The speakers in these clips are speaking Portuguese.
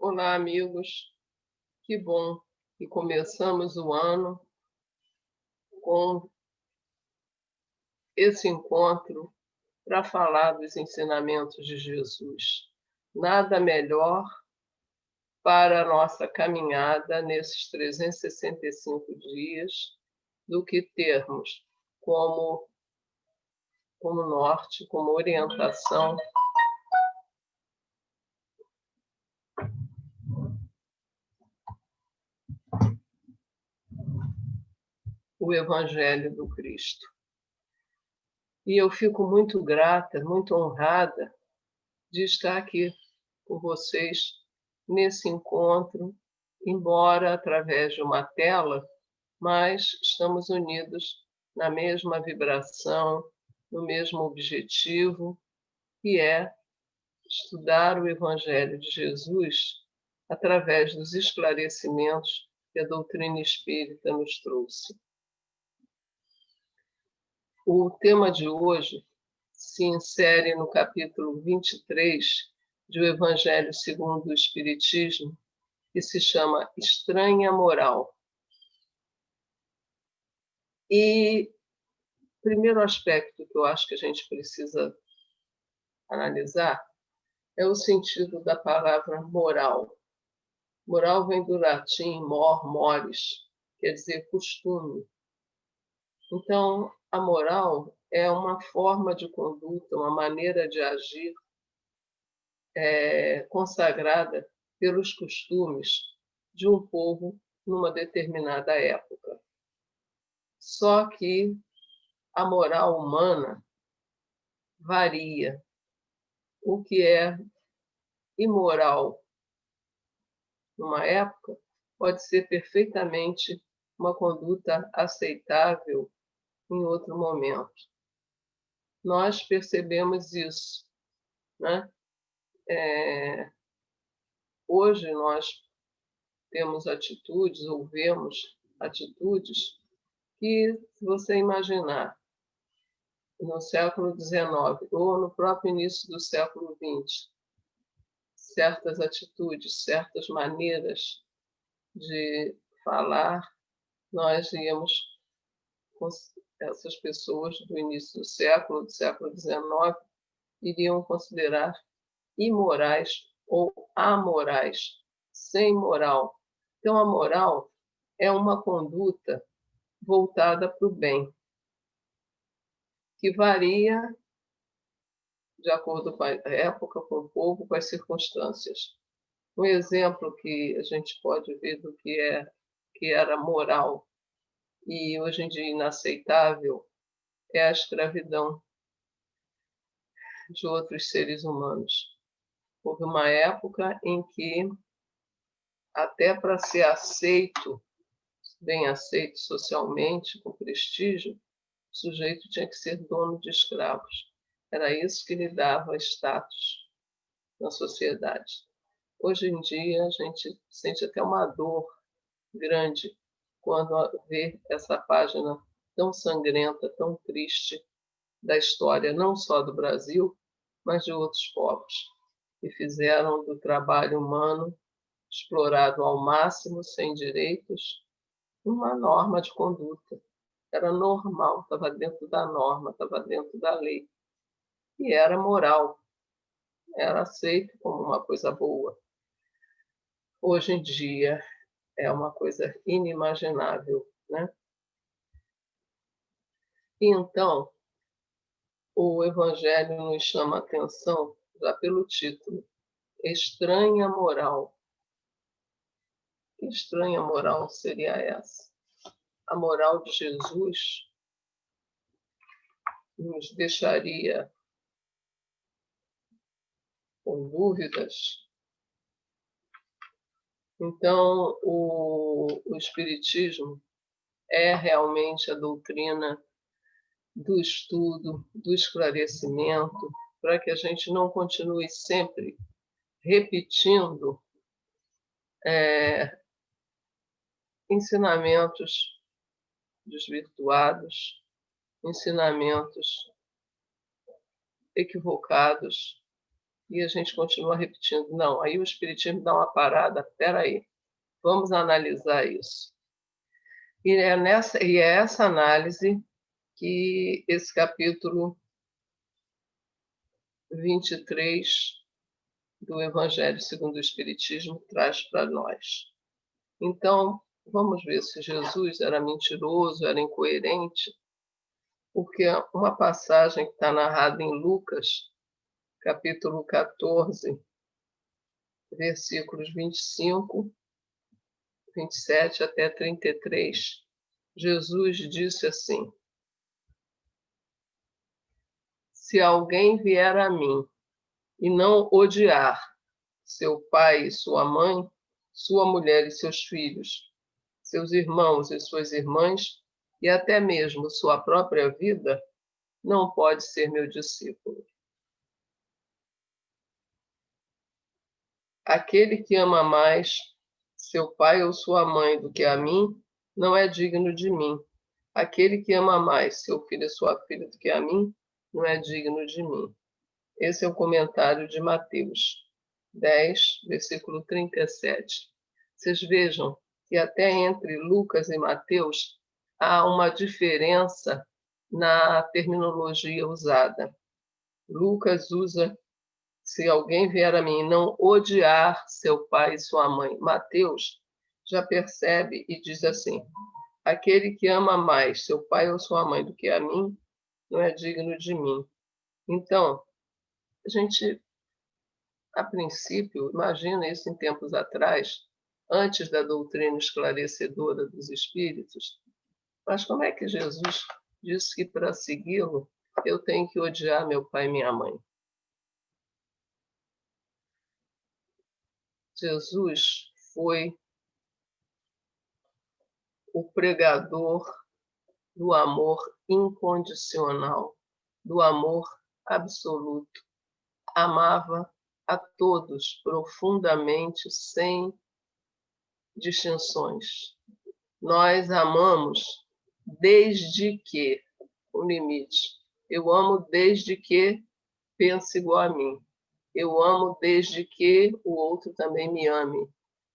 Olá, amigos. Que bom que começamos o ano com esse encontro para falar dos ensinamentos de Jesus. Nada melhor para a nossa caminhada nesses 365 dias do que termos como, como norte, como orientação, o Evangelho do Cristo. E eu fico muito grata, muito honrada de estar aqui com vocês nesse encontro, embora através de uma tela, mas estamos unidos na mesma vibração, no mesmo objetivo, que é estudar o Evangelho de Jesus através dos esclarecimentos que a doutrina espírita nos trouxe. O tema de hoje se insere no capítulo 23 do Evangelho segundo o Espiritismo, que se chama Estranha Moral. E o primeiro aspecto que eu acho que a gente precisa analisar é o sentido da palavra moral. Moral vem do latim mores, quer dizer costume. Então, a moral é uma forma de conduta, uma maneira de agir consagrada pelos costumes de um povo numa determinada época. Só que a moral humana varia. O que é imoral numa época pode ser perfeitamente uma conduta aceitável em outro momento. Nós percebemos isso, né? Hoje nós temos atitudes, ou vemos atitudes, que, se você imaginar, no século XIX ou no próprio início do século XX, certas atitudes, certas maneiras de falar, nós íamos, essas pessoas do início do século XIX, iriam considerar imorais ou amorais, sem moral. Então, a moral é uma conduta voltada para o bem, que varia de acordo com a época, com o povo, com as circunstâncias. Um exemplo que a gente pode ver do que era moral e hoje em dia inaceitável é a escravidão de outros seres humanos. Houve uma época em que, até para ser aceito, bem aceito socialmente, com prestígio, o sujeito tinha que ser dono de escravos. Era isso que lhe dava status na sociedade. Hoje em dia, a gente sente até uma dor grande quando vê essa página tão sangrenta, tão triste da história, não só do Brasil, mas de outros povos, que fizeram do trabalho humano, explorado ao máximo, sem direitos, uma norma de conduta. Era normal, estava dentro da norma, estava dentro da lei. E era moral, era aceito como uma coisa boa. Hoje em dia é uma coisa inimaginável, né? E então, o Evangelho nos chama a atenção já pelo título, Estranha Moral. Que estranha moral seria essa? A moral de Jesus nos deixaria com dúvidas. Então, o Espiritismo é realmente a doutrina do estudo, do esclarecimento, para que a gente não continue sempre repetindo ensinamentos desvirtuados, ensinamentos equivocados, E a gente continua repetindo. Não, aí o Espiritismo dá uma parada. Espera aí, vamos analisar isso. E é essa análise que esse capítulo 23 do Evangelho segundo o Espiritismo traz para nós. Então, vamos ver se Jesus era mentiroso, era incoerente, porque uma passagem que está narrada em Lucas, capítulo 14, versículos 25, 27 até 33, Jesus disse assim: Se alguém vier a mim e não odiar seu pai e sua mãe, sua mulher e seus filhos, seus irmãos e suas irmãs, e até mesmo sua própria vida, não pode ser meu discípulo. Aquele que ama mais seu pai ou sua mãe do que a mim, não é digno de mim. Aquele que ama mais seu filho e sua filha do que a mim, não é digno de mim. Esse é o comentário de Mateus 10, versículo 37. Vocês vejam que até entre Lucas e Mateus há uma diferença na terminologia usada. Lucas usa se alguém vier a mim e não odiar seu pai e sua mãe. Mateus já percebe e diz assim: aquele que ama mais seu pai ou sua mãe do que a mim, não é digno de mim. Então, a gente, a princípio, imagina isso em tempos atrás, antes da doutrina esclarecedora dos espíritos, mas como é que Jesus disse que para segui-lo eu tenho que odiar meu pai e minha mãe? Jesus foi o pregador do amor incondicional, do amor absoluto. Amava a todos profundamente, sem distinções. Nós amamos desde que, o limite, eu amo desde que pense igual a mim. Eu amo desde que o outro também me ame.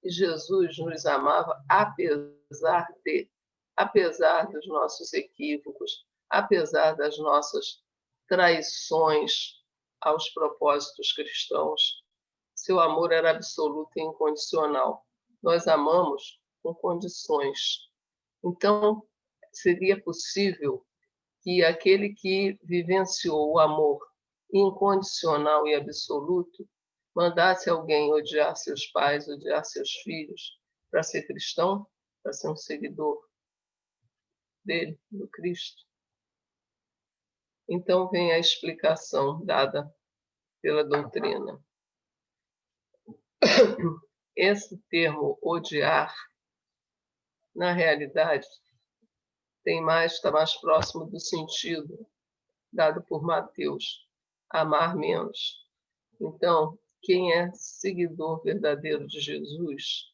E Jesus nos amava apesar dos nossos equívocos, apesar das nossas traições aos propósitos cristãos. Seu amor era absoluto e incondicional. Nós amamos com condições. Então, seria possível que aquele que vivenciou o amor incondicional e absoluto mandasse alguém odiar seus pais, odiar seus filhos, para ser cristão, para ser um seguidor dele, do Cristo. Então vem a explicação dada pela doutrina. Esse termo odiar, na realidade, está mais próximo do sentido dado por Mateus, amar menos. Então, quem é seguidor verdadeiro de Jesus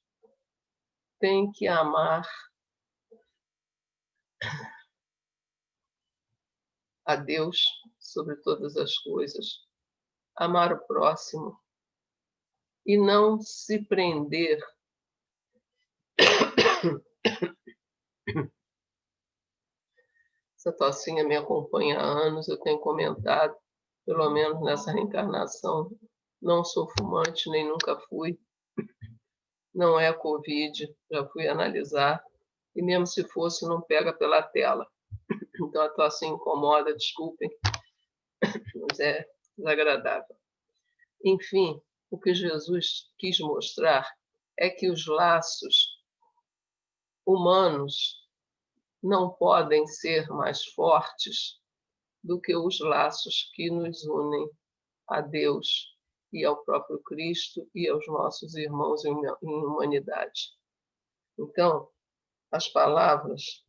tem que amar a Deus sobre todas as coisas, amar o próximo e não se prender essa tocinha me acompanha há anos, eu tenho comentado, pelo menos nessa reencarnação, não sou fumante, nem nunca fui, não é Covid, já fui analisar, e mesmo se fosse, não pega pela tela. Então a tosse incomoda, desculpem, mas é desagradável. Enfim, o que Jesus quis mostrar é que os laços humanos não podem ser mais fortes do que os laços que nos unem a Deus e ao próprio Cristo e aos nossos irmãos em humanidade. Então, as palavras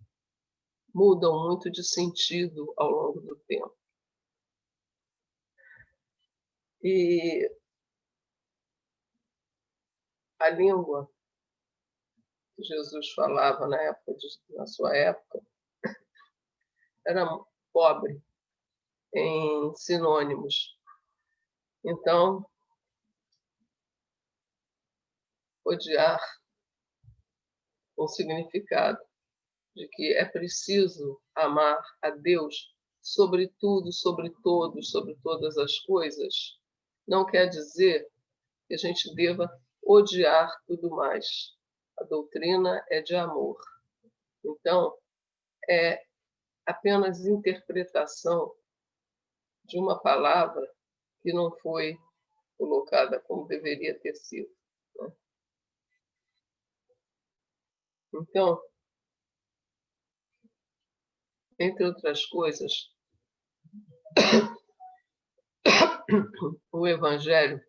mudam muito de sentido ao longo do tempo. E a língua que Jesus falava na sua época, era pobre em sinônimos. Então, odiar com o significado de que é preciso amar a Deus sobre tudo, sobre todos, sobre todas as coisas, não quer dizer que a gente deva odiar tudo mais. A doutrina é de amor. Então, é apenas interpretação de uma palavra que não foi colocada como deveria ter sido, né? Então, entre outras coisas, o Evangelho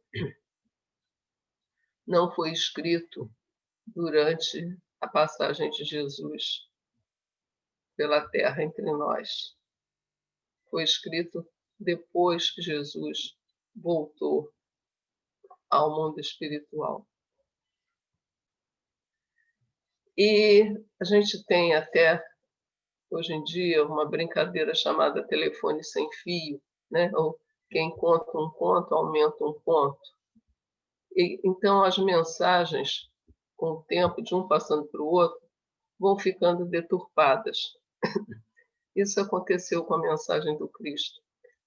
não foi escrito durante a passagem de Jesus pela terra entre nós. Foi escrito depois que Jesus voltou ao mundo espiritual. E a gente tem até, hoje em dia, uma brincadeira chamada telefone sem fio, né? Ou quem conta um conto aumenta um ponto. E, então, as mensagens, com o tempo de um passando para o outro, vão ficando deturpadas. Isso aconteceu com a mensagem do Cristo.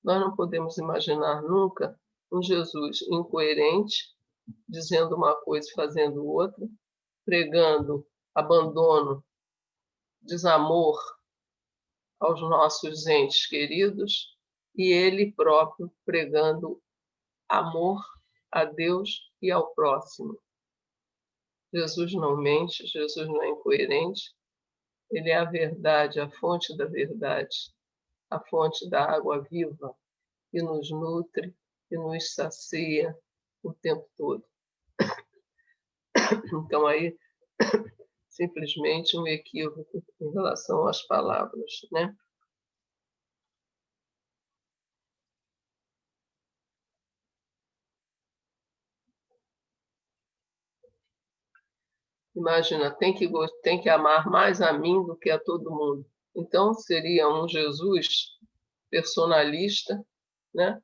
Nós não podemos imaginar nunca um Jesus incoerente, dizendo uma coisa e fazendo outra, pregando abandono, desamor aos nossos entes queridos, e ele próprio pregando amor a Deus e ao próximo. Jesus não mente, Jesus não é incoerente, ele é a verdade, a fonte da verdade, a fonte da água viva, que nos nutre, que nos sacia o tempo todo. Então, aí, simplesmente um equívoco em relação às palavras, né? Imagina, tem que amar mais a mim do que a todo mundo. Então, seria um Jesus personalista, né?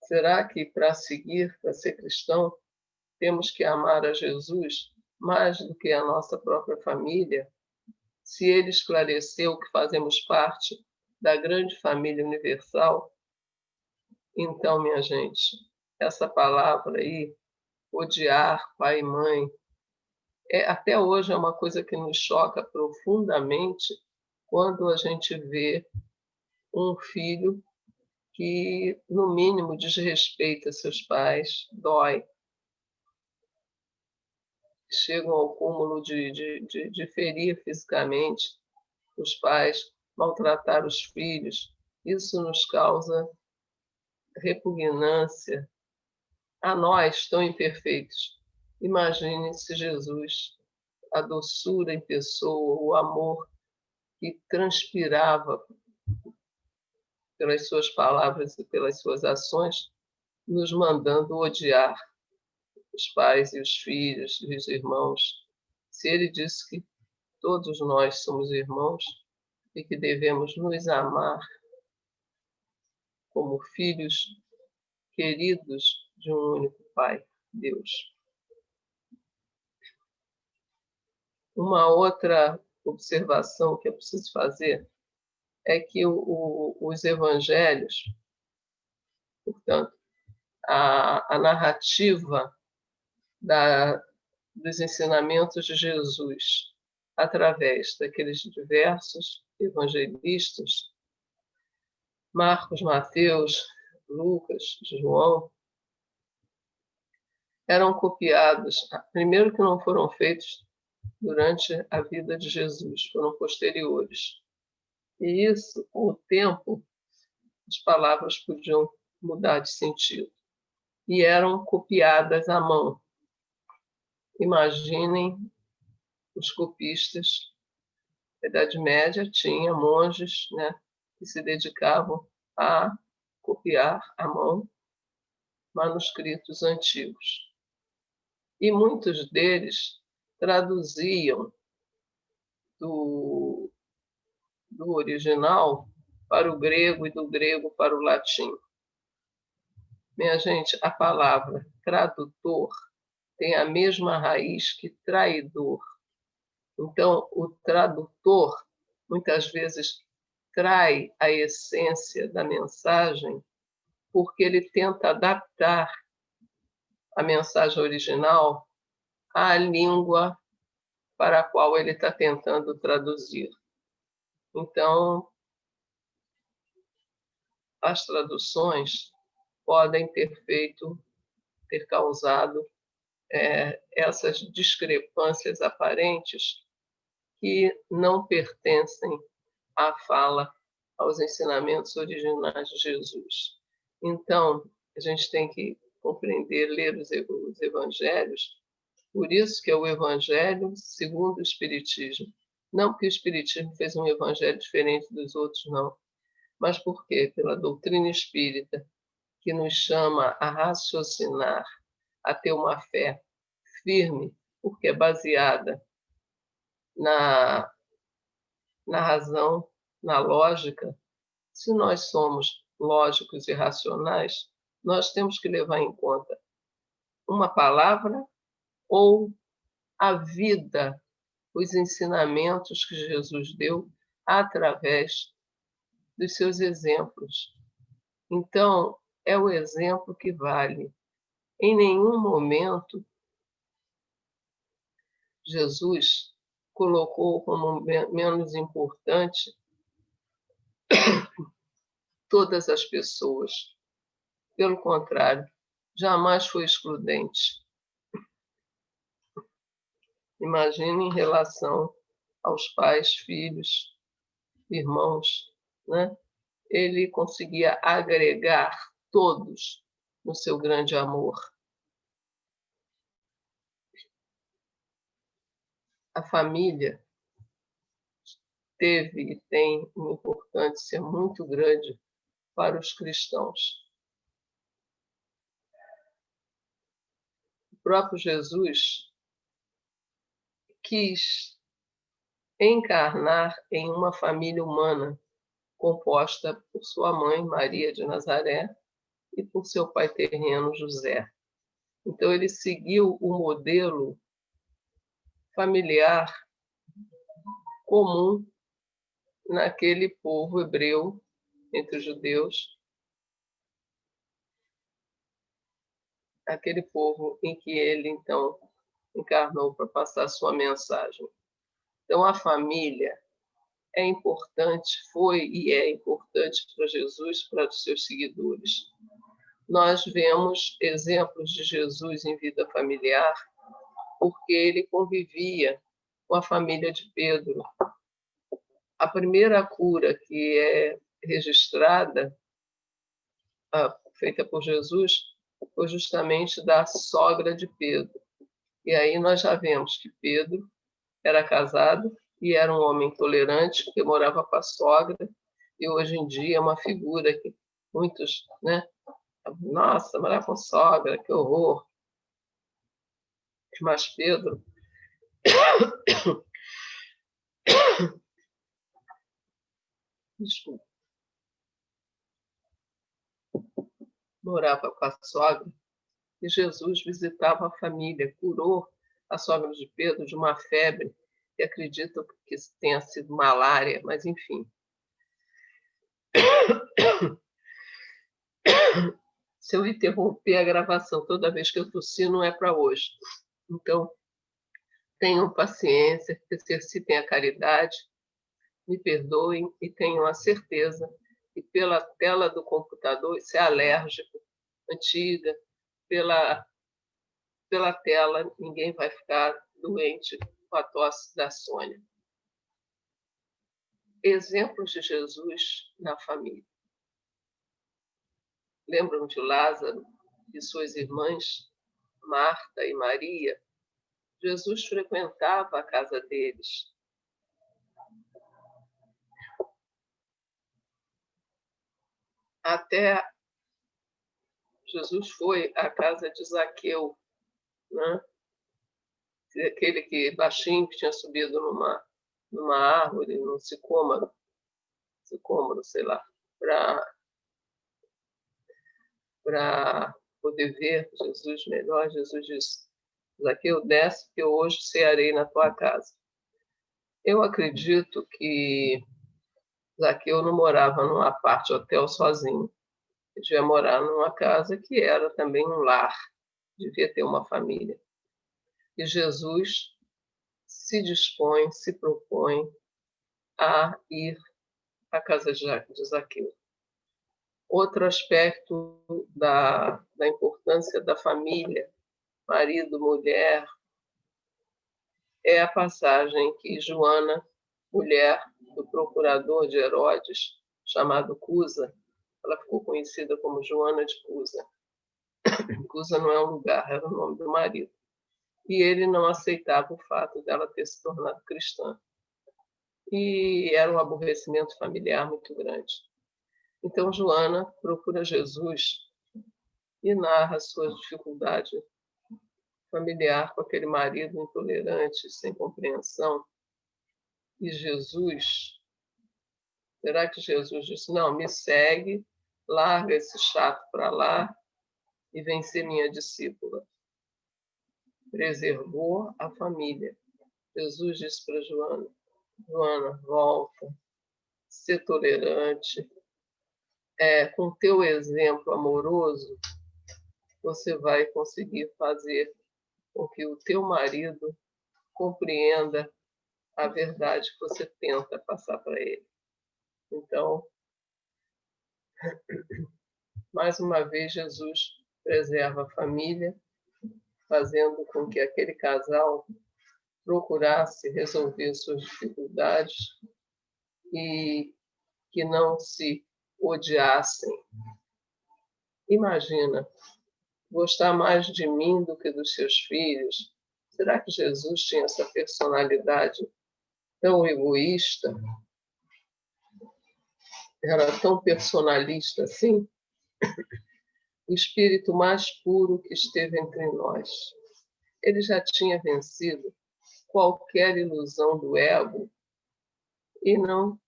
Será que para seguir, para ser cristão, temos que amar a Jesus mais do que a nossa própria família? Se ele esclareceu que fazemos parte da grande família universal, então, minha gente, essa palavra aí, odiar pai e mãe, até hoje é uma coisa que nos choca profundamente quando a gente vê um filho que, no mínimo, desrespeita seus pais, dói. Chegam ao cúmulo de ferir fisicamente os pais, maltratar os filhos. Isso nos causa repugnância a nós, tão imperfeitos. Imagine se Jesus, a doçura em pessoa, o amor que transpirava pelas suas palavras e pelas suas ações, nos mandando odiar os pais e os filhos e os irmãos. Se ele disse que todos nós somos irmãos e que devemos nos amar como filhos queridos de um único Pai, Deus. Uma outra observação que eu preciso fazer é que os evangelhos, portanto, a narrativa dos ensinamentos de Jesus através daqueles diversos evangelistas, Marcos, Mateus, Lucas, João, eram copiados, primeiro que não foram feitos durante a vida de Jesus, foram posteriores. E isso, com o tempo, as palavras podiam mudar de sentido. E eram copiadas à mão. Imaginem os copistas. Na Idade Média tinha monges, né, que se dedicavam a copiar à mão manuscritos antigos. E muitos deles traduziam do original para o grego e do grego para o latim. Minha gente, a palavra tradutor tem a mesma raiz que traidor. Então, o tradutor, muitas vezes, trai a essência da mensagem porque ele tenta adaptar a mensagem original à língua para a qual ele está tentando traduzir. Então, as traduções podem ter causado essas discrepâncias aparentes que não pertencem à fala, aos ensinamentos originais de Jesus. Então, a gente tem que compreender, ler os evangelhos, por isso que é o evangelho segundo o Espiritismo. Não que o Espiritismo fez um evangelho diferente dos outros, não, mas porque pela doutrina espírita, que nos chama a raciocinar, a ter uma fé firme, porque é baseada na razão, na lógica. Se nós somos lógicos e racionais, nós temos que levar em conta uma palavra ou a vida, os ensinamentos que Jesus deu através dos seus exemplos. Então, é o exemplo que vale. Em nenhum momento Jesus colocou como menos importante todas as pessoas. Pelo contrário, jamais foi excludente. Imagine em relação aos pais, filhos, irmãos, né? Ele conseguia agregar todos no seu grande amor. A família teve e tem uma importância muito grande para os cristãos. O próprio Jesus quis encarnar em uma família humana composta por sua mãe, Maria de Nazaré, e por seu pai terreno, José. Então, ele seguiu o modelo familiar comum naquele povo hebreu, entre os judeus, aquele povo em que ele, então, encarnou para passar sua mensagem. Então, a família é importante, foi e é importante para Jesus, para os seus seguidores. Nós vemos exemplos de Jesus em vida familiar, porque ele convivia com a família de Pedro. A primeira cura que é registrada, feita por Jesus, foi justamente da sogra de Pedro. E aí nós já vemos que Pedro era casado e era um homem tolerante, que morava com a sogra, e hoje em dia é uma figura que muitos, né? Nossa, morar com sogra, que horror. Mas Pedro desculpa, morava com a sogra e Jesus visitava a família, curou a sogra de Pedro de uma febre que acredito que tenha sido malária, mas enfim. Se eu interromper a gravação toda vez que eu tossir, não é para hoje. Então, tenham paciência, exercitem a caridade, me perdoem e tenham a certeza que pela tela do computador, isso é alérgico, antiga, pela tela, ninguém vai ficar doente com a tosse da Sônia. Exemplos de Jesus na família. Lembram de Lázaro e suas irmãs, Marta e Maria? Jesus frequentava a casa deles. Até Jesus foi à casa de Zaqueu, né? Aquele que baixinho que tinha subido numa árvore, num sicômoro, sei lá, para poder ver Jesus melhor. Jesus disse: Zaqueu, desce, que eu hoje cearei na tua casa. Eu acredito que Zaqueu não morava numa parte hotel sozinho. Ele devia morar numa casa que era também um lar, devia ter uma família. E Jesus se dispõe, se propõe a ir à casa de Zaqueu. Outro aspecto da importância da família, marido, mulher, é a passagem que Joana, mulher do procurador de Herodes, chamado Cusa, ela ficou conhecida como Joana de Cusa. Cusa não é um lugar, era o nome do marido. E ele não aceitava o fato dela ter se tornado cristã. E era um aborrecimento familiar muito grande. Então, Joana procura Jesus e narra sua dificuldade familiar com aquele marido intolerante, sem compreensão. E Jesus, será que Jesus disse: não, me segue, larga esse chato para lá e vem ser minha discípula? Preservou a família. Jesus disse para Joana: Joana, volta, ser tolerante. Com teu exemplo amoroso, você vai conseguir fazer com que o teu marido compreenda a verdade que você tenta passar para ele. Então, mais uma vez, Jesus preserva a família, fazendo com que aquele casal procurasse resolver suas dificuldades e que não se odiassem. Imagina, gostar mais de mim do que dos seus filhos. Será que Jesus tinha essa personalidade tão egoísta? Era tão personalista assim? O espírito mais puro que esteve entre nós. Ele já tinha vencido qualquer ilusão do ego e não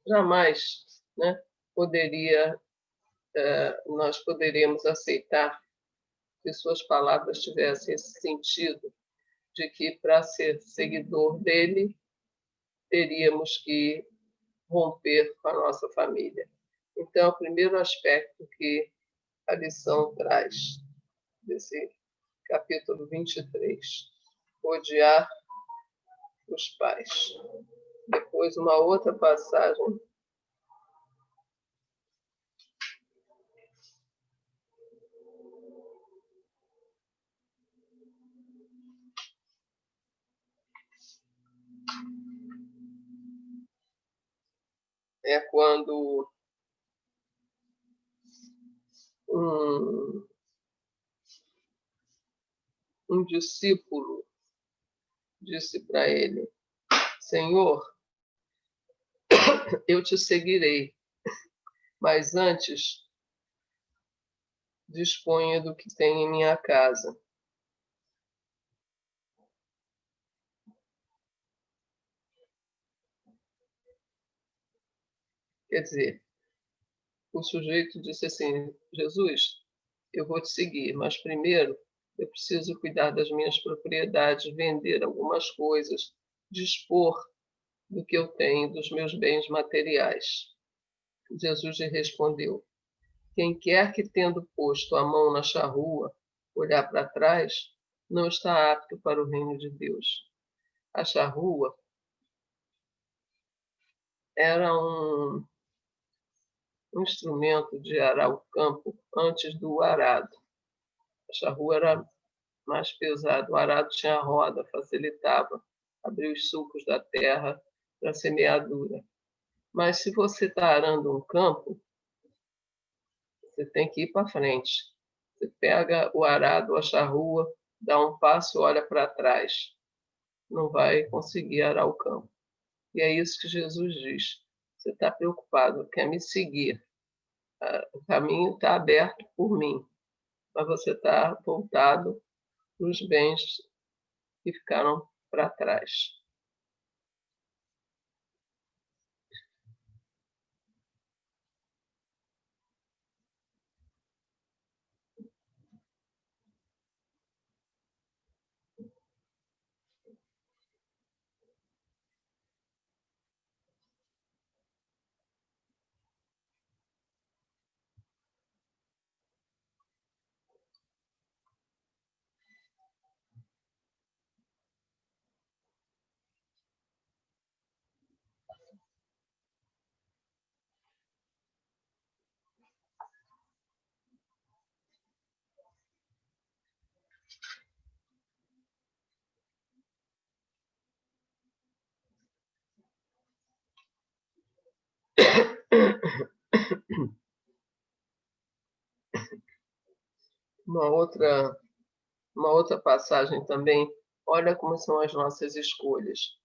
jamais, né, nós poderíamos aceitar que suas palavras tivessem esse sentido de que para ser seguidor dele teríamos que romper com a nossa família. Então, o primeiro aspecto que a lição traz desse capítulo 23, odiar os pais. Depois, uma outra passagem é quando um discípulo disse para ele: Senhor, eu te seguirei, mas antes disponha do que tem em minha casa. Quer dizer, o sujeito disse assim: Jesus, eu vou te seguir, mas primeiro eu preciso cuidar das minhas propriedades, vender algumas coisas, dispor do que eu tenho, dos meus bens materiais. Jesus lhe respondeu: quem quer que, tendo posto a mão na charrua, olhar para trás, não está apto para o reino de Deus. A charrua era um instrumento de arar o campo antes do arado. A charrua era mais pesada, o arado tinha roda, facilitava abrir os sulcos da terra para a semeadura. Mas se você está arando um campo, você tem que ir para frente. Você pega o arado, a charrua, dá um passo, olha para trás. Não vai conseguir arar o campo. E é isso que Jesus diz. Você está preocupado, quer me seguir. O caminho está aberto por mim, mas você está voltado para os bens que ficaram para trás. Uma outra passagem também, olha como são as nossas escolhas.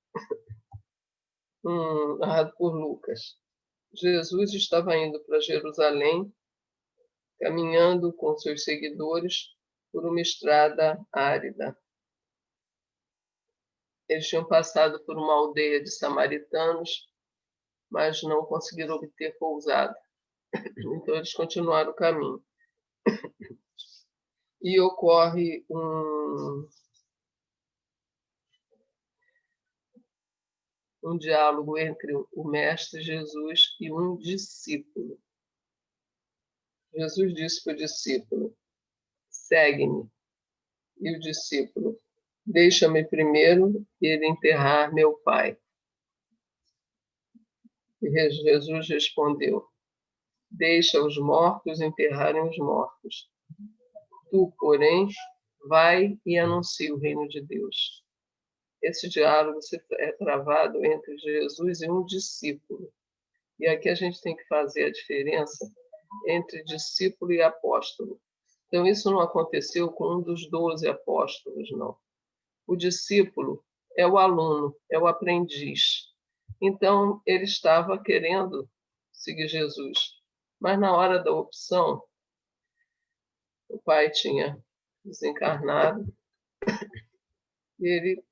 Narrado por Lucas. Jesus estava indo para Jerusalém, caminhando com seus seguidores por uma estrada árida. Eles tinham passado por uma aldeia de samaritanos, mas não conseguiram obter pousada. Então eles continuaram o caminho. E ocorre um diálogo entre o mestre Jesus e um discípulo. Jesus disse para o discípulo: segue-me. E o discípulo: deixa-me primeiro ir enterrar meu pai. E Jesus respondeu: deixa os mortos enterrarem os mortos. Tu, porém, vai e anuncia o reino de Deus. Esse diálogo é travado entre Jesus e um discípulo. E aqui a gente tem que fazer a diferença entre discípulo e apóstolo. Então, isso não aconteceu com um dos 12 apóstolos, não. O discípulo é o aluno, é o aprendiz. Então, ele estava querendo seguir Jesus. Mas, na hora da opção, o pai tinha desencarnado e ele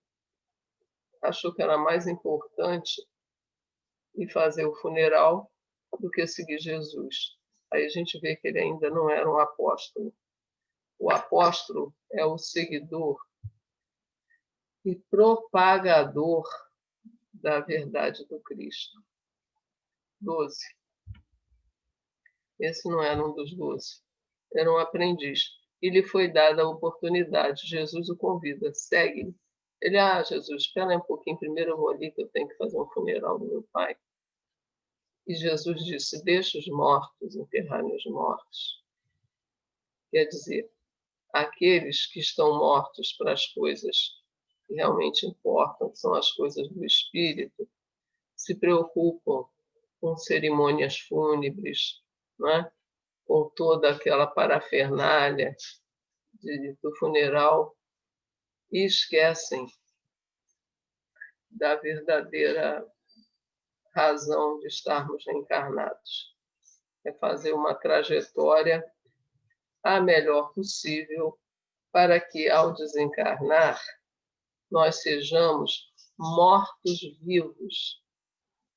achou que era mais importante ir fazer o funeral do que seguir Jesus. Aí a gente vê que ele ainda não era um apóstolo. O apóstolo é o seguidor e propagador da verdade do Cristo. 12. Esse não era um dos 12. Era um aprendiz. E lhe foi dada a oportunidade. Jesus o convida. Segue-me. Ele, Jesus, espera aí um pouquinho. Primeiro eu vou ali que eu tenho que fazer um funeral do meu pai. E Jesus disse, deixa os mortos enterrarem os mortos. Quer dizer, aqueles que estão mortos para as coisas que realmente importam, que são as coisas do espírito, se preocupam com cerimônias fúnebres, não é? Com toda aquela parafernália do funeral e esquecem da verdadeira razão de estarmos reencarnados. É fazer uma trajetória a melhor possível para que, ao desencarnar, nós sejamos mortos-vivos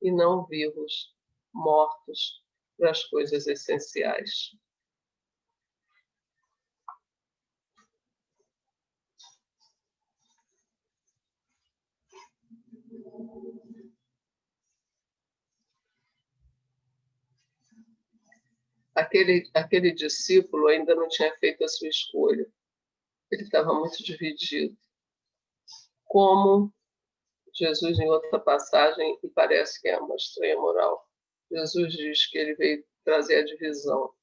e não vivos mortos para as coisas essenciais. Aquele discípulo ainda não tinha feito a sua escolha. Ele estava muito dividido. Como Jesus, em outra passagem, e parece que é uma estranha moral, Jesus diz que ele veio trazer a divisão.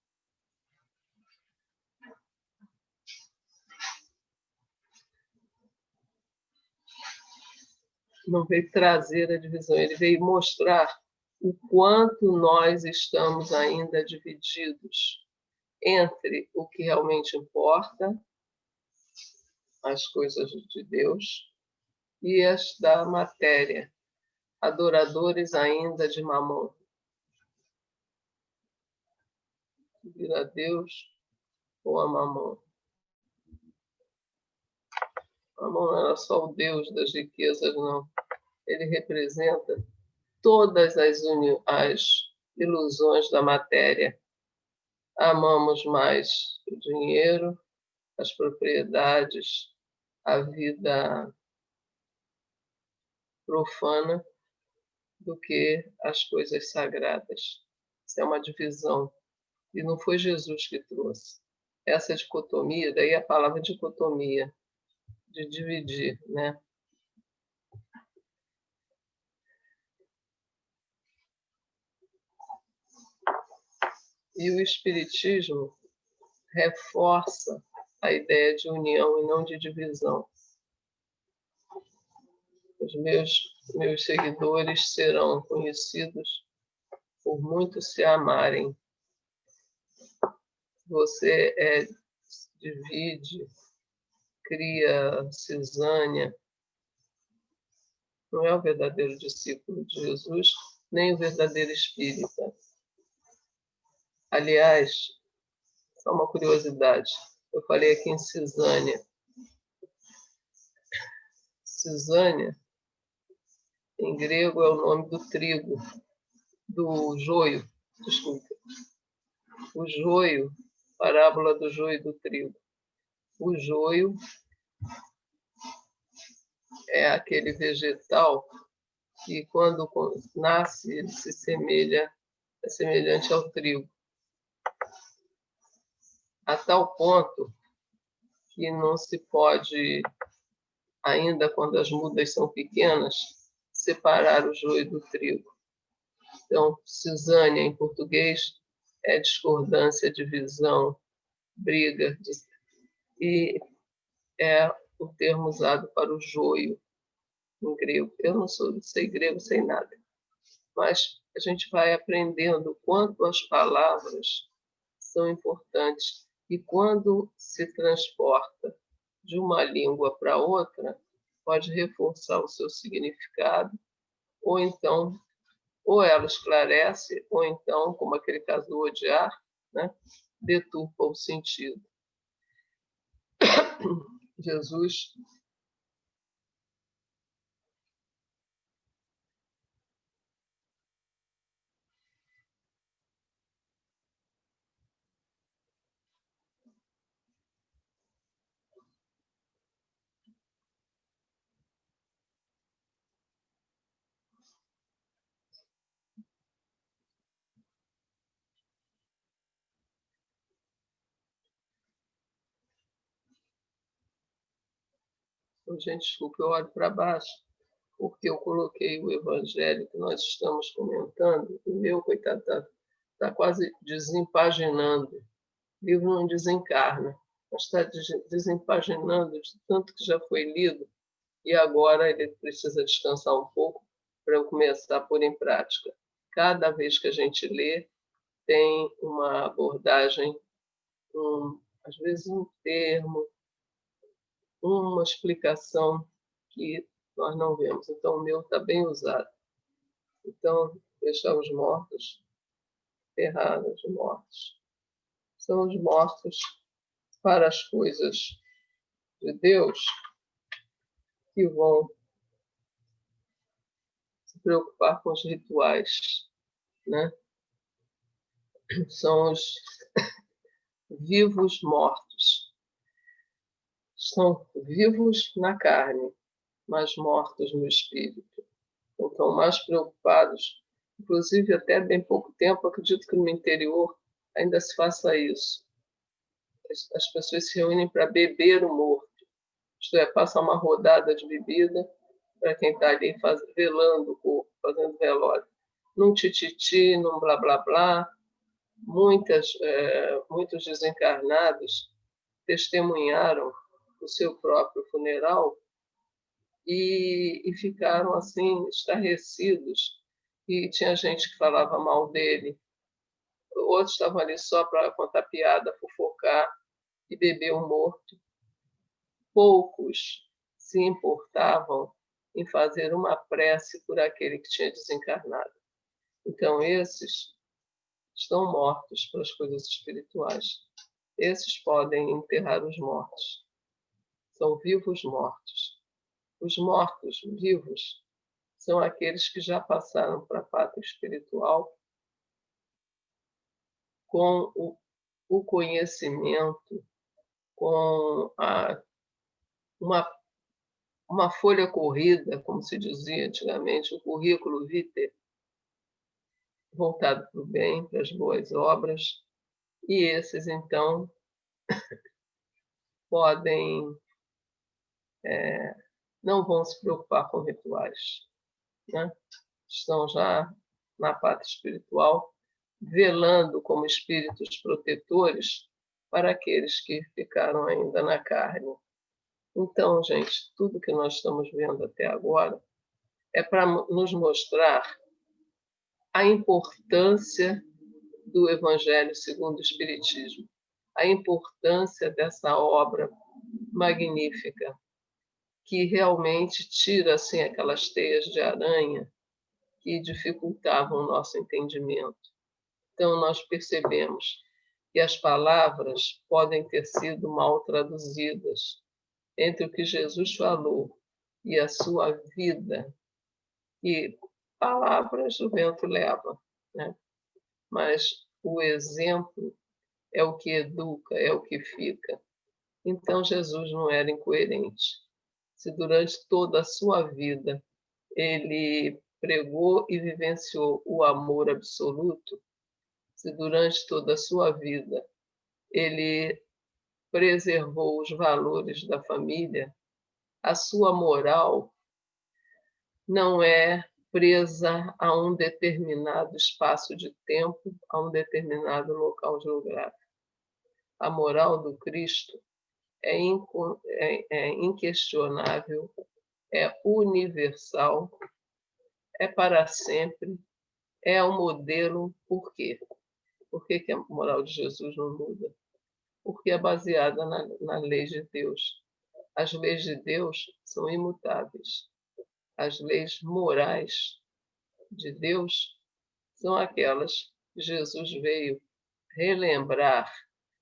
Não veio trazer a divisão, ele veio mostrar o quanto nós estamos ainda divididos entre o que realmente importa, as coisas de Deus, e as da matéria, adoradores ainda de Mamon. Vir a Deus ou a Mamon. Mamon não era só o Deus das riquezas, não. Ele representa todas as ilusões da matéria. Amamos mais o dinheiro, as propriedades, a vida profana do que as coisas sagradas. Isso é uma divisão. E não foi Jesus que trouxe. Essa dicotomia, daí a palavra dicotomia, de dividir, né? E o Espiritismo reforça a ideia de união e não de divisão. Os meus seguidores serão conhecidos por muito se amarem. Você é divide, cria cisânia, não é o verdadeiro discípulo de Jesus, nem o verdadeiro espírita. Aliás, só uma curiosidade, eu falei aqui em cisânia. Cisânia, em grego, é o nome do trigo, do joio, desculpa. O joio, parábola do joio e do trigo. O joio é aquele vegetal que, quando nasce, ele se semelha, é semelhante ao trigo. A tal ponto que não se pode, ainda quando as mudas são pequenas, separar o joio do trigo. Então, cisânia, em português, é discordância, divisão, briga, e é o termo usado para o joio em grego. Eu não sei grego, sei nada, mas a gente vai aprendendo quanto as palavras são importantes e quando se transporta de uma língua para outra, pode reforçar o seu significado, ou então, ou ela esclarece, ou então, como aquele caso do odiar, né, deturpa o sentido. Jesus gente, desculpa, eu olho para baixo, porque eu coloquei o evangelho que nós estamos comentando, o meu, coitado, está quase desempaginando. O livro não desencarna, mas está desempaginando de tanto que já foi lido, e agora ele precisa descansar um pouco para eu começar a pôr em prática. Cada vez que a gente lê, tem uma abordagem, às vezes um termo, uma explicação que nós não vemos. Então, o meu está bem usado. Então, deixar os mortos, enterrar os mortos. São os mortos para as coisas de Deus que vão se preocupar com os rituais, né? São os vivos mortos. Estão vivos na carne, mas mortos no espírito. Estão mais preocupados, inclusive até bem pouco tempo, acredito que no interior ainda se faça isso. As pessoas se reúnem para beber o morto, isto é, passam uma rodada de bebida para quem está ali velando o corpo, fazendo velório. Num tititi, num blá blá blá, muitos desencarnados testemunharam o seu próprio funeral e ficaram assim estarrecidos. E tinha gente que falava mal dele, outros estavam ali só para contar piada, fofocar e beber o morto. Poucos se importavam em fazer uma prece por aquele que tinha desencarnado. Então, esses estão mortos para as coisas espirituais. Esses podem enterrar os mortos. São vivos mortos. Os mortos vivos são aqueles que já passaram para a pátria espiritual com o conhecimento, com uma folha corrida, como se dizia antigamente, um currículo vitae, voltado para o bem, para as boas obras, e esses, então, podem, não vão se preocupar com rituais, né? Estão já na pátria espiritual, velando como espíritos protetores para aqueles que ficaram ainda na carne. Então, gente, tudo que nós estamos vendo até agora é para nos mostrar a importância do Evangelho segundo o Espiritismo, a importância dessa obra magnífica, que realmente tira assim, aquelas teias de aranha que dificultavam o nosso entendimento. Então, nós percebemos que as palavras podem ter sido mal traduzidas entre o que Jesus falou e a sua vida. E palavras o vento leva, né? Mas o exemplo é o que educa, é o que fica. Então, Jesus não era incoerente. Se durante toda a sua vida ele pregou e vivenciou o amor absoluto, se durante toda a sua vida ele preservou os valores da família, a sua moral não é presa a um determinado espaço de tempo, a um determinado local geográfico. A moral do Cristo é inquestionável, é universal, é para sempre, é um modelo. Por quê? Por que a moral de Jesus não muda? Porque é baseada na lei de Deus. As leis de Deus são imutáveis. As leis morais de Deus são aquelas que Jesus veio relembrar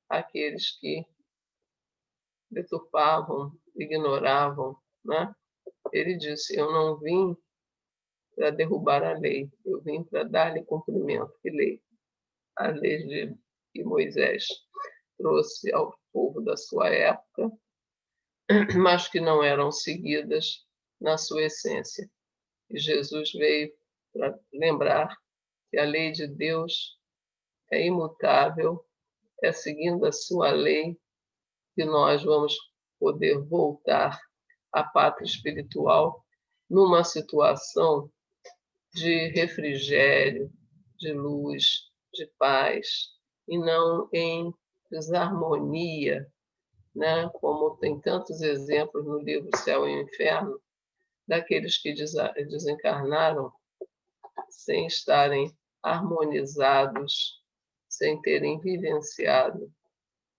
aqueles que deturpavam, ignoravam, né? Ele disse: eu não vim para derrubar a lei, eu vim para dar-lhe cumprimento. Que lei? A lei que Moisés trouxe ao povo da sua época, mas que não eram seguidas na sua essência. E Jesus veio para lembrar que a lei de Deus é imutável, é seguindo a sua lei que nós vamos poder voltar à pátria espiritual numa situação de refrigério, de luz, de paz, e não em desarmonia, né? Como tem tantos exemplos no livro Céu e Inferno, daqueles que desencarnaram sem estarem harmonizados, sem terem vivenciado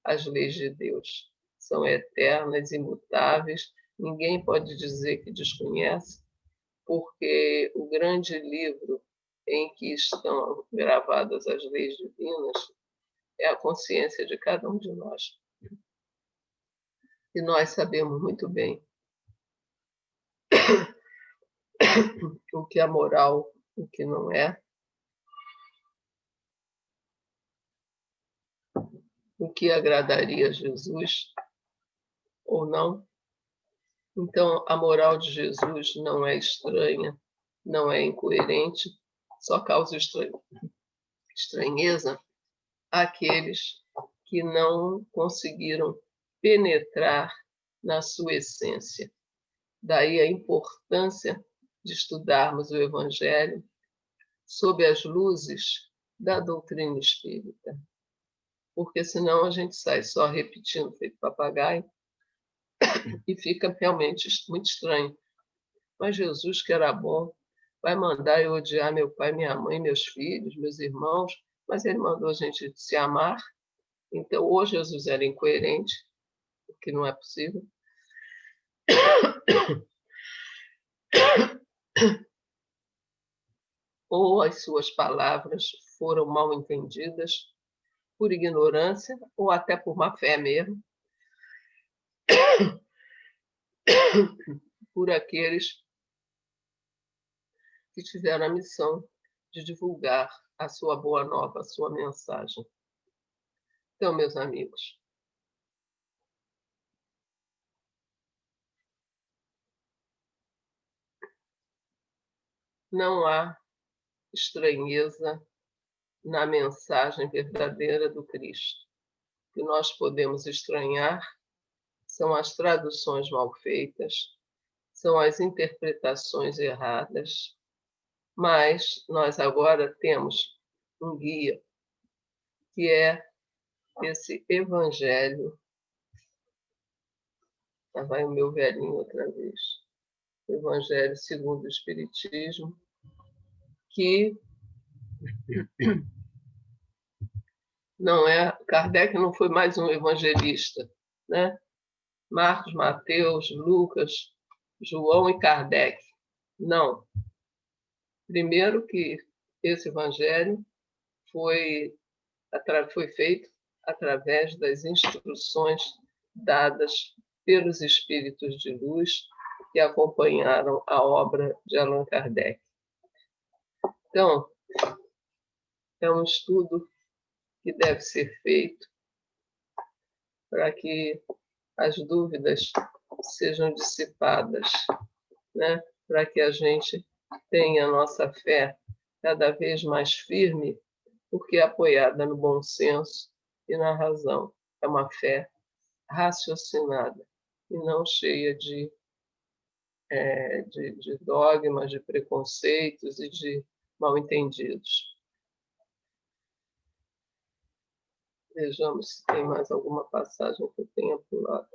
as leis de Deus. São eternas, imutáveis, ninguém pode dizer que desconhece, porque o grande livro em que estão gravadas as leis divinas é a consciência de cada um de nós. E nós sabemos muito bem o que é moral, o que não é, o que agradaria a Jesus ou não. Então, a moral de Jesus não é estranha, não é incoerente, só causa estranheza àqueles que não conseguiram penetrar na sua essência. Daí a importância de estudarmos o Evangelho sob as luzes da doutrina espírita, porque senão a gente sai só repetindo feito papagaio e fica realmente muito estranho. Mas Jesus, que era bom, vai mandar eu odiar meu pai, minha mãe, meus filhos, meus irmãos, mas ele mandou a gente se amar. Então, ou Jesus era incoerente, o que não é possível, ou as suas palavras foram mal entendidas por ignorância ou até por má fé mesmo, por aqueles que tiveram a missão de divulgar a sua boa nova, a sua mensagem. Então, meus amigos, não há estranheza na mensagem verdadeira do Cristo. O que nós podemos estranhar são as traduções mal feitas, são as interpretações erradas, mas nós agora temos um guia, que é esse Evangelho. Lá vai o meu velhinho outra vez. O Evangelho segundo o Espiritismo, que Não é, Kardec não foi mais um evangelista, né? Marcos, Mateus, Lucas, João e Kardec. Não. Primeiro que esse evangelho foi feito através das instruções dadas pelos espíritos de luz que acompanharam a obra de Allan Kardec. Então, é um estudo que deve ser feito para que as dúvidas sejam dissipadas, né? Para que a gente tenha a nossa fé cada vez mais firme, porque é apoiada no bom senso e na razão. É uma fé raciocinada e não cheia de dogmas, de preconceitos e de mal-entendidos. Vejamos se tem mais alguma passagem que eu tenha pulado.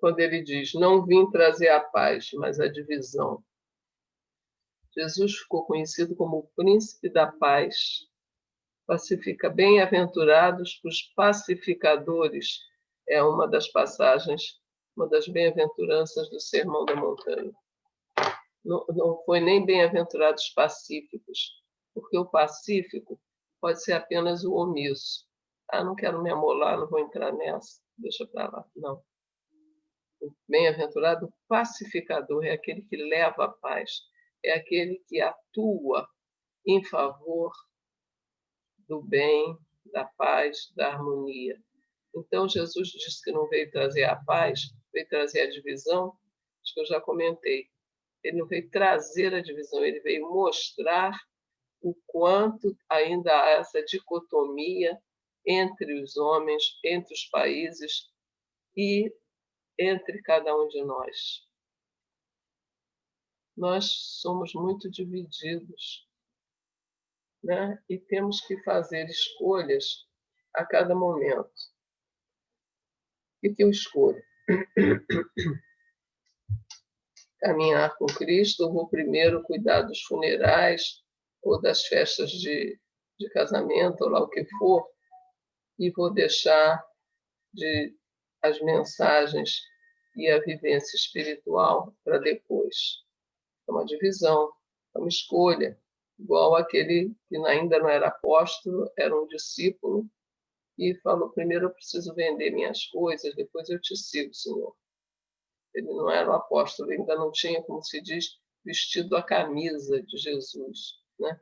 Quando ele diz, não vim trazer a paz, mas a divisão. Jesus ficou conhecido como o príncipe da paz. Pacifica, bem-aventurados os pacificadores, é uma das passagens, uma das bem-aventuranças do Sermão da Montanha. Não foi nem bem-aventurados pacíficos, porque o pacífico pode ser apenas o omisso. Ah, não quero me amolar, não vou entrar nessa, deixa para lá. Não. O bem-aventurado pacificador é aquele que leva a paz, é aquele que atua em favor do bem, da paz, da harmonia. Então, Jesus disse que não veio trazer a paz, veio trazer a divisão. Acho que eu já comentei. Ele não veio trazer a divisão, ele veio mostrar o quanto ainda há essa dicotomia entre os homens, entre os países e entre cada um de nós. Nós somos muito divididos, né? E temos que fazer escolhas a cada momento. O que eu escolho? Caminhar com Cristo, ou vou primeiro cuidar dos funerais ou das festas de casamento, ou lá o que for, e vou deixar as mensagens e a vivência espiritual para depois. É uma divisão, é uma escolha, igual aquele que ainda não era apóstolo, era um discípulo, e falou, primeiro eu preciso vender minhas coisas, depois eu te sigo, Senhor. Ele não era um apóstolo, ainda não tinha, como se diz, vestido a camisa de Jesus, né?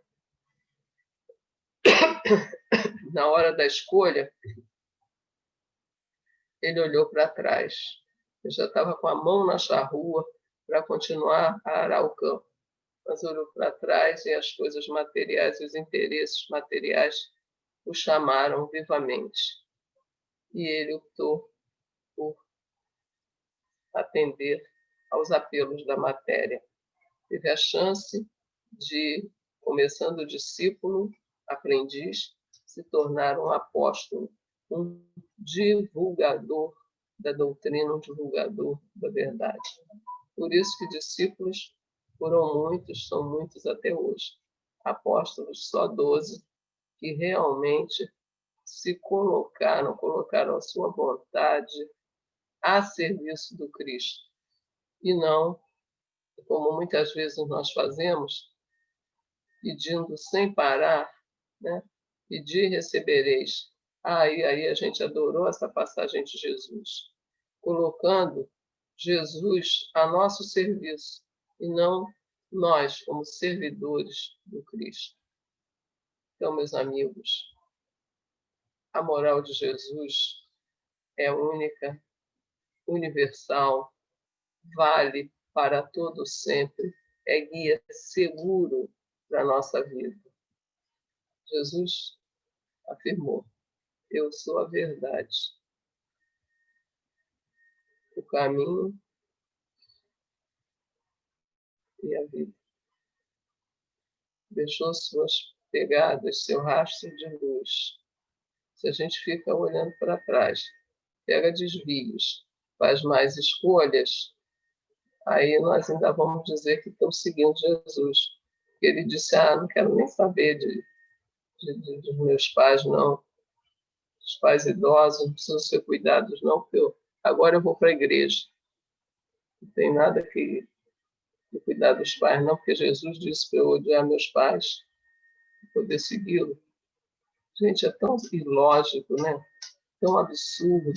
Na hora da escolha, ele olhou para trás. Ele já estava com a mão na charrua para continuar a arar o campo, mas olhou para trás e as coisas materiais, os interesses materiais o chamaram vivamente. E ele optou por atender aos apelos da matéria. Teve a chance de, começando discípulo, aprendiz, se tornar um apóstolo, um divulgador da doutrina, um divulgador da verdade. Por isso que discípulos foram muitos, são muitos até hoje. Apóstolos, só 12, que realmente se colocaram a sua vontade a serviço do Cristo. E não, como muitas vezes nós fazemos, pedindo sem parar, né? Pedir e recebereis. Aí a gente adorou essa passagem de Jesus, colocando Jesus a nosso serviço e não nós como servidores do Cristo. Então, meus amigos, a moral de Jesus é única, universal, vale para todo sempre, é guia seguro para a nossa vida. Jesus afirmou, eu sou a verdade, o caminho e a vida. Deixou suas pegadas, seu rastro de luz. Se a gente fica olhando para trás, pega desvios, faz mais escolhas, aí nós ainda vamos dizer que estamos seguindo Jesus. Ele disse, não quero nem saber dos meus pais, não. Os pais idosos não precisam ser cuidados, não, porque agora eu vou para a igreja. Não tem nada que cuidar dos pais, não, porque Jesus disse para eu odiar meus pais, para poder segui-lo. Gente, é tão ilógico, né? Tão absurdo.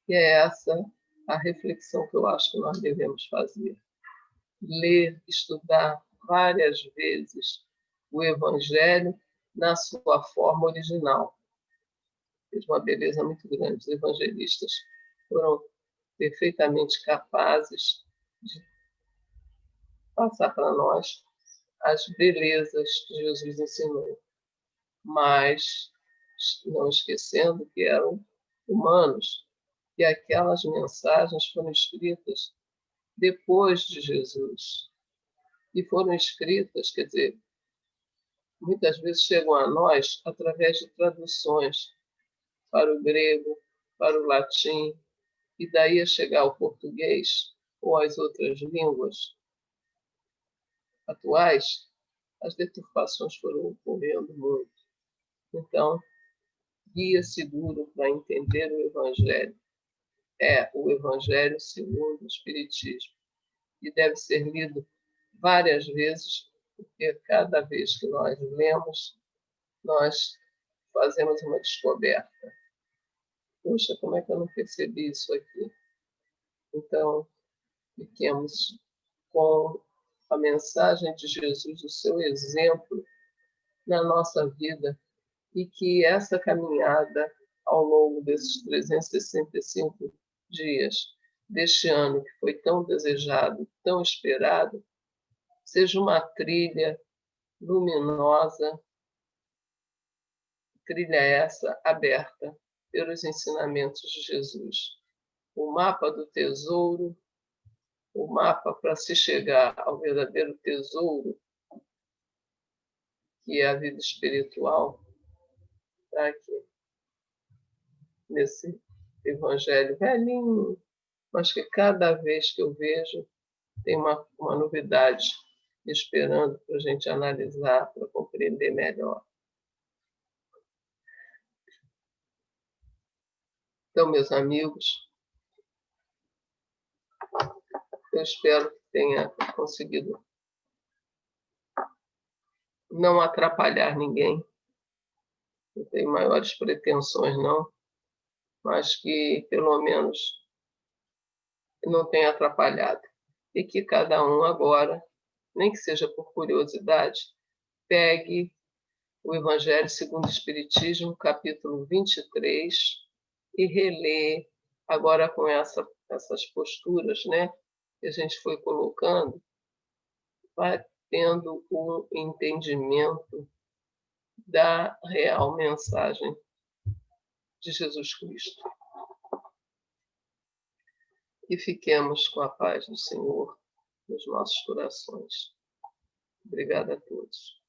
E é essa a reflexão que eu acho que nós devemos fazer. Ler, estudar várias vezes o Evangelho na sua forma original. Fez uma beleza muito grande. Os evangelistas foram perfeitamente capazes de passar para nós as belezas que Jesus ensinou, mas não esquecendo que eram humanos, e aquelas mensagens foram escritas depois de Jesus, e foram escritas, quer dizer, muitas vezes chegam a nós através de traduções para o grego, para o latim, e daí a chegar ao português ou às outras línguas atuais, as deturpações foram ocorrendo muito. Então, guia seguro para entender o Evangelho é o Evangelho segundo o Espiritismo, e deve ser lido várias vezes, porque cada vez que nós lemos, nós fazemos uma descoberta. Puxa, como é que eu não percebi isso aqui? Então, fiquemos com a mensagem de Jesus, o seu exemplo na nossa vida, e que essa caminhada ao longo desses 365 dias deste ano, que foi tão desejado, tão esperado, seja uma trilha luminosa, trilha essa aberta pelos ensinamentos de Jesus. O mapa do tesouro, o mapa para se chegar ao verdadeiro tesouro, que é a vida espiritual, está aqui, nesse evangelho velhinho, mas que cada vez que eu vejo tem uma novidade esperando para a gente analisar, para compreender melhor. Então, meus amigos, eu espero que tenha conseguido não atrapalhar ninguém. Não tenho maiores pretensões, não, mas que, pelo menos, não tenha atrapalhado. E que cada um agora, nem que seja por curiosidade, pegue o Evangelho segundo o Espiritismo, capítulo 23, e relê, agora com essas posturas, né, que a gente foi colocando, vai tendo um entendimento da real mensagem de Jesus Cristo. E fiquemos com a paz do Senhor nos nossos corações. Obrigada a todos.